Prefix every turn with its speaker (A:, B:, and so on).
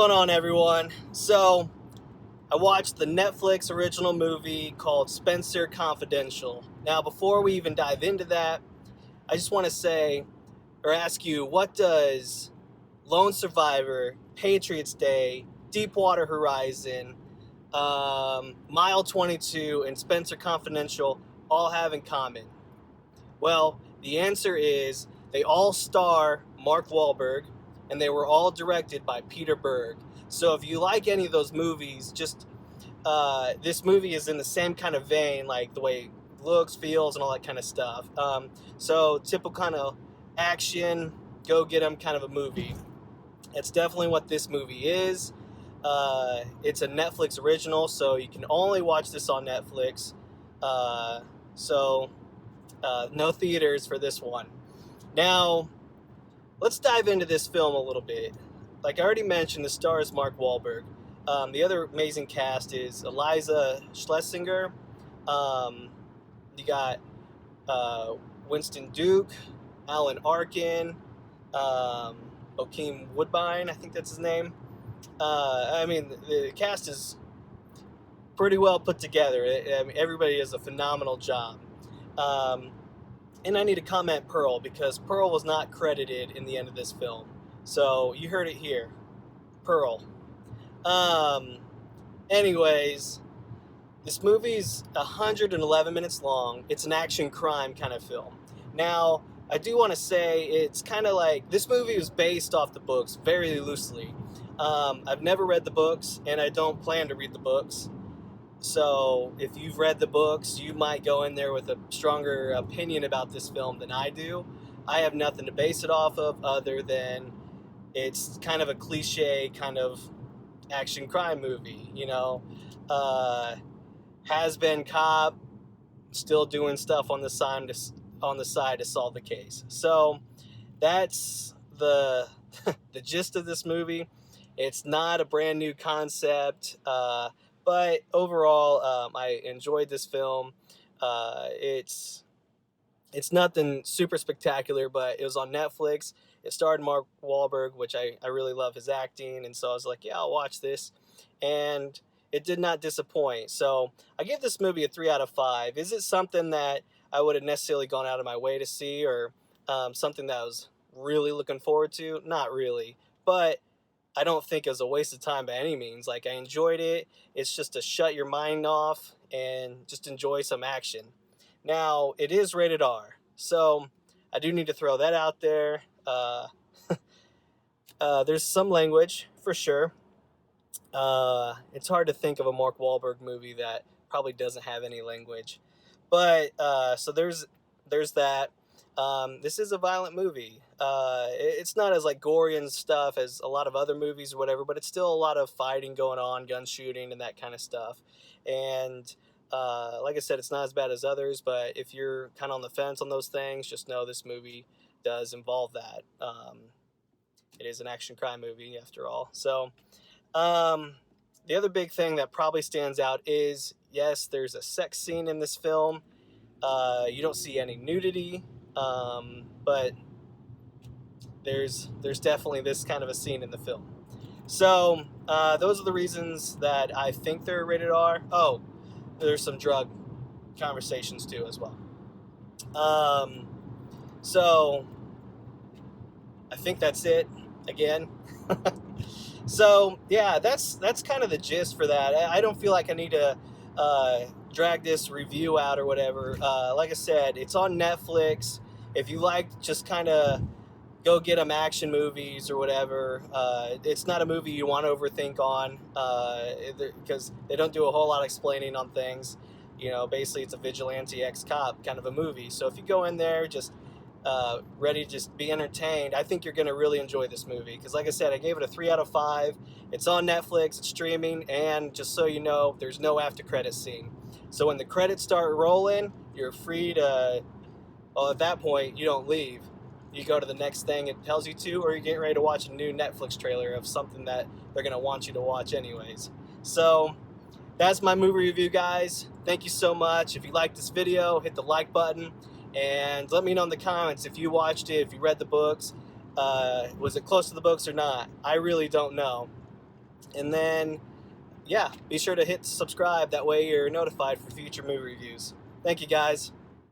A: going on, everyone? So, I watched the Netflix original movie called Spenser Confidential. Now, before we even dive into that, I just want to say, or ask you, what does Lone Survivor, Patriots Day, Deepwater Horizon, Mile 22, and Spenser Confidential all have in common? Well, the answer is they all star Mark Wahlberg, and they were all directed by Peter Berg. So if you like any of those movies, this movie is in the same kind of vein, like the way it looks, feels, and all that kind of stuff. So typical kind of action, go get 'em kind of a movie. It's definitely what this movie is. It's a Netflix original, so you can only watch this on Netflix. No theaters for this one. Now, let's dive into this film a little bit. Like I already mentioned, the star is Mark Wahlberg. The other amazing cast is Iliza Shlesinger. You got Winston Duke, Alan Arkin, Bokeem Woodbine, I think that's his name. The cast is pretty well put together. Everybody does a phenomenal job. And I need to comment Pearl, because Pearl was not credited in the end of this film. So you heard it here. Pearl. Anyways, this movie's 111 minutes long. It's an action crime kind of film. Now, I do want to say it's kind of like, this movie was based off the books very loosely. I've never read the books, and I don't plan to read the books. So if you've read the books, you might go in there with a stronger opinion about this film than I do. I have nothing to base it off of other than it's kind of a cliche kind of action crime movie, has-been cop still doing stuff on the side to solve the case. So that's the the gist of this movie. It's not a brand new concept. But overall, I enjoyed this film. It's nothing super spectacular, but it was on Netflix. It starred Mark Wahlberg, which I really love his acting, and so I was like, yeah, I'll watch this. And it did not disappoint. So I give this movie a 3 out of 5. Is it something that I would have necessarily gone out of my way to see, or something that I was really looking forward to? Not really. But I don't think it was a waste of time by any means. Like, I enjoyed it. It's just to shut your mind off and just enjoy some action. Now, it is rated R, so I do need to throw that out there. There's some language, for sure. It's hard to think of a Mark Wahlberg movie that probably doesn't have any language. But, so there's that. This is a violent movie. It's not as gory and stuff as a lot of other movies or whatever, but it's still a lot of fighting going on, gun shooting and that kind of stuff. And like I said, it's not as bad as others, but if you're kind of on the fence on those things, just know this movie does involve that. It is an action crime movie after all. So the other big thing that probably stands out is, yes, there's a sex scene in this film. You don't see any nudity. But there's definitely this kind of a scene in the film. So those are the reasons that I think they're rated R. Oh, there's some drug conversations too as well. So I think that's it again. So yeah, that's kind of the gist for that. I don't feel like I need to drag this review out or whatever. Like I said, it's on Netflix. If you like just kind of go get them action movies or whatever, it's not a movie you want to overthink on, because they don't do a whole lot of explaining on things. Basically it's a vigilante ex-cop kind of a movie. So if you go in there just ready to just be entertained, I think you're going to really enjoy this movie. Because like I said, I gave it a 3 out of 5. It's on Netflix, it's streaming, and just so you know, there's no after credit scene. So when the credits start rolling, you're free to, at that point, you don't leave. You go to the next thing it tells you to, or you get ready to watch a new Netflix trailer of something that they're going to want you to watch anyways. So that's my movie review, guys. Thank you so much. If you liked this video, hit the like button, and let me know in the comments if you watched it, if you read the books. Was it close to the books or not? I really don't know. And then, yeah, be sure to hit subscribe. That way you're notified for future movie reviews. Thank you, guys.